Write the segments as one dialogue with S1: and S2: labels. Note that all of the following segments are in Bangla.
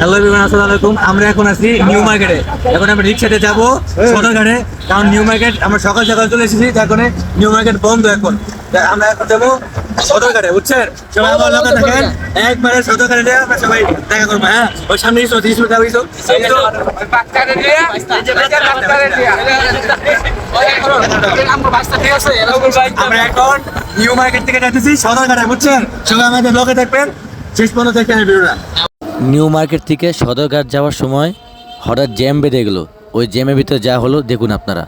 S1: হ্যালো এভরিওয়ান, আসসালামু আলাইকুম। আমরা এখন আছি নিউ মার্কেটে। এখন আমরা রিক্সাতে যাবো সদরঘাটে, কারণ নিউ মার্কেট আমরা সকাল সকাল চলে এসেছি। এখন নিউ মার্কেট বন্ধ এখন। আমরা এখন যাবো সদরঘাটে, বুঝছেন? সবাই আমার লোক থাকেন, একবারে সদরঘাটে নিয়ে আমরা সবাই দেখা করবো। হ্যাঁ, ওই সামনে আমরা এখন নিউ মার্কেট থেকে যাচ্ছি সদরঘাটে, বুঝছেন? সবাই আমাদের লোকে থাকবেন, শেষ পর্যন্ত দেখবেন ভিডিওটা।
S2: নিউ মার্কেট থেকে সদরঘাট যাওয়ার সময় হঠাৎ জ্যাম বেঁধে গেলো। ওই জ্যামের ভিতরে যা হলো দেখুন আপনারা।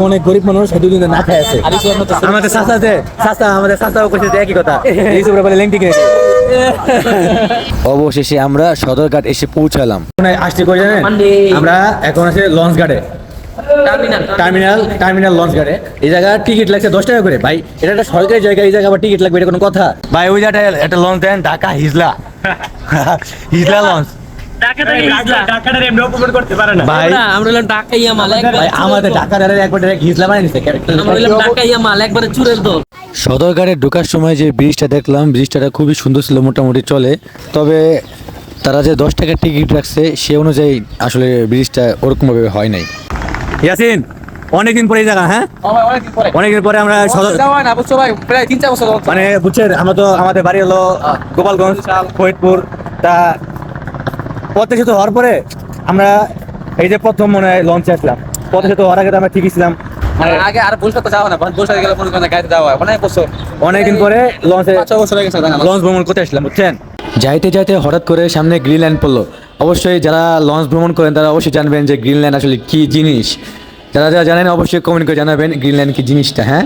S1: অনেক গরিব মানুষ দুদিন না খায় আছে। আমাদের একই কথা, বলে লেংটি কিনে
S2: অবশেষে আমরা সদরঘাট এসে পৌঁছালাম।
S1: আসতে করে জানেন, আমরা এখন আছে লঞ্চ ঘাটে, টার্মিনাল লঞ্চ ঘাটে। এই জায়গা টিকিট লাগছে 10 টাকা করে। ভাই এটা একটা সরকারি জায়গা, এই জায়গা আবার টিকিট লাগবে, এটা কোনো কথা? ভাই ওই জায়গাটা একটা লঞ্চ দেন, ঢাকা হিজলা লঞ্চ।
S2: সদরঘাটে ঢোকার সময় যে ব্রিজটা দেখলাম, ব্রিজটা খুবই সুন্দর ছিল, মোটামুটি চলে। তবে তারা যে 10 টাকার টিকিট রাখছে সে অনুযায়ী আসলে ব্রিজটা ওরকম ভাবে হয় নাই।
S1: ইয়াসিন, অনেকদিন পরে এই জায়গা, হ্যাঁ অনেকদিন পরে আমরা মানে বুঝছেন, আমরা তো আমাদের বাড়ি হলো গোপালগঞ্জ, ফরিদপুর। তা পদ্মা সেতু হওয়ার পরে আমরা এই যে প্রথম মনে হয় লঞ্চে আসলাম। পদ্মা সেতু হওয়ার আগে তো আমরা ঠিক ছিলাম,
S3: আগে আর বলতে যাওয়া না, বলতে গেলে মনে করেন গাড়িতে যাওয়া হয় অনেক বছর,
S1: অনেকদিন পরে লঞ্চে
S3: 5-6 বছর হয়ে গেছে
S1: লঞ্চ ভ্রমণ করতে আসলাম, বুঝছেন?
S2: যাইতে যাইতে হঠাৎ করে সামনে গ্রিনল্যান্ড পড়লো। অবশ্যই যারা লঞ্চ ভ্রমণ করেন তারা অবশ্যই জানবেন যে গ্রিনল্যান্ড আসলে কি জিনিস। যারা যারা জানেন অবশ্যই কমেন্ট করে জানাবেন গ্রিনল্যান্ড কি জিনিসটা। হ্যাঁ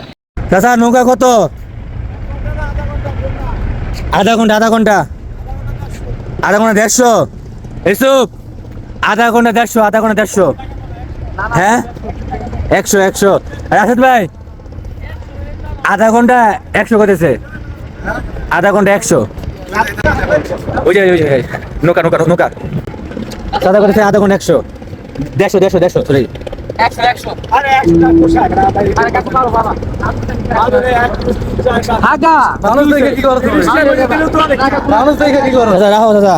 S1: চাচা, নৌকা কত? আধা ঘন্টা 150। এসব আধা ঘন্টা 150। হ্যাঁ 100। রাশেদ ভাই, আধা ঘন্টা 100 করেছে, আধা ঘন্টা 100। ওই যে নৌকা দাদা করেছে আধা ঘন্টা 100। 150 সরি
S3: 100
S1: রাখো দাদা।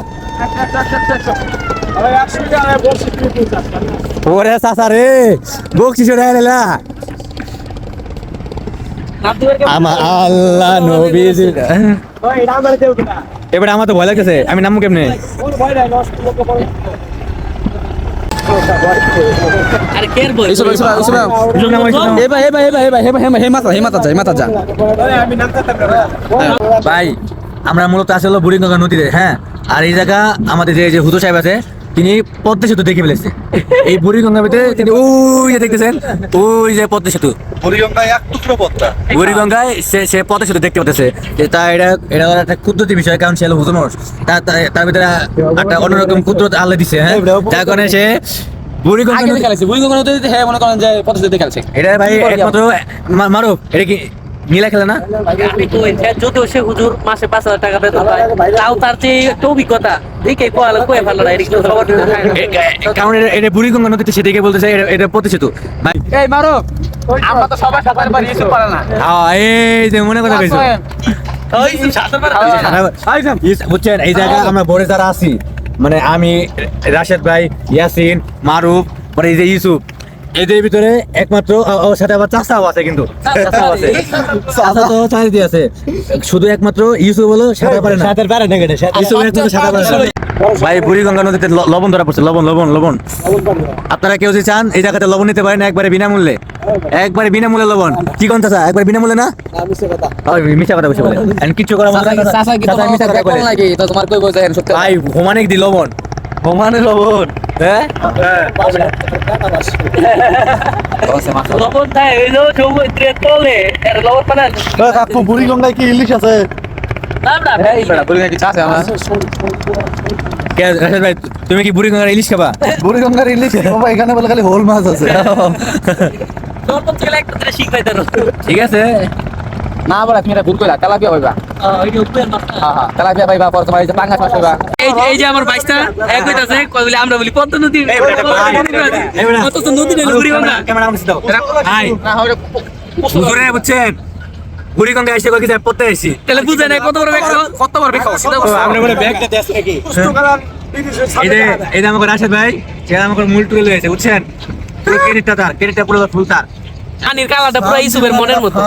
S1: ওরে চাচা রে, বকশিস এলা আল্লাহ নবীজি। এবারে আমার তো ভয় লাগতেছে, আমি নামবো কেমনে? ভাই আমরা মূলত আসলে বুড়িগঙ্গা নদীতে, হ্যাঁ। আর এই জায়গা আমাদের যে হুজুর সাহেব আছে, তিনি পদ্মা সেতু দেখে ফেলেছে। এই বুড়িগঙ্গার ভিতরে তিনি ওই যে দেখতেছেন, ওই যে পদ্মা সেতু, বুড়িগঙ্গায় সে পদ্মা সেতু দেখতে পাচ্ছে। তা এটা একটা কুদরতি বিষয়, কারণ সে হলো হুজুর মানুষ। তার ভিতরে একটা অন্যরকম কুদরত আল্লাহ দিছে, হ্যাঁ। যার কারণে সে বুড়িগঙ্গা
S3: নদীতে হ্যাঁ মনে করেন যে পদ্মা সেতু খেলছে।
S1: এটা ভাই একমাত্র মারুফ, এটা কি নীলা খেলে না?
S4: আমি তো যদিও সে হুজুর মাসে 5,000 টাকা বেতন পায়, তাও তার যে একটা অভিজ্ঞতা দেখে কয়ে ভালো না।
S1: কারণ এটা বুড়িগঙ্গা নদীতে, সেদিকে বলতেছে এটা পদ্মা সেতু। ভাই
S3: এই মারো, আমরা তো সবাই সাঁতার পারি, ইসু পারে না।
S1: এই যে মনে কথা কইছো, বুঝছেন? এই জায়গা আমরা বড় যারা আছি, মানে আমি, রাশেদ ভাই, ইয়াসিন, মারুফ, মানে এই যে ইউসুফ, এদের ভিতরে একমাত্র ওর সাথে আবার চাচাও আছে, কিন্তু চাচা তো চাকরি আছে। শুধু একমাত্র ইউসুফ হলো সাঁতার পারে না, ইউসুফ একমাত্র সাঁতার পারে না। ভাই বুড়িগঙ্গা নদীতে লবণ ধরা পড়ছে, লবণ। আপনারা কেউ যদি চান এই জায়গাতে লবণ নিতে পারেন একবারে বিনামূল্যে, লবণ। কি কোন চাচা, একবার বিনামূল্যে না? মিথ্যা কথা বলছে বলে কিছু করা ভাই, হোমানিক দি লবণ, হোমানে লবণ, হ্যাঁ
S4: লবণ দেয় হইলো সমুদ্রের তলে, লবণ পানার
S5: কাকু বুড়িগঙ্গায় কি ইলিশ আছে?
S1: ভাই তুমি কি বুড়িগঙ্গার ইলিশ খাবা?
S5: বুড়িগঙ্গার ইলিশ বাবা, এখানে বলে খালি হোল মাছ আছে।
S4: শিখ
S1: ঠিক আছে
S3: না বলা, তুমি এটা ভুল করে তেলাপিয়া হইবা। তেলাপিয়া পাইবা পরে তোমার এই যে পাঙ্গাস মাছ পাইবা
S4: এই যে আমার বাইসটা এক হইতাছে কই বলে আমরা বলি পদ্ম নদী কত তো নদী নেই বুড়িগঙ্গা
S1: ক্যামেরা আমাকে দাও হাই হুজুরে বুঝছেন বুড়িগঙ্গা এসে কই কি যায় পড়তে আইছি
S4: তাহলে বুঝে নাই কত বড় ব্যাগ কত বড় ব্যাগ সেটা
S1: আমরা বলে ব্যাগটা দেশ নাকি এই যে আমাকে রাশেদ ভাই সে আমাকে মূল তুলে লয়েছে বুঝছেন পুরো ক্রেডিটটা পুরো ফুল তার
S4: পানির কালারটা পুরো ইসুবের মনের মতো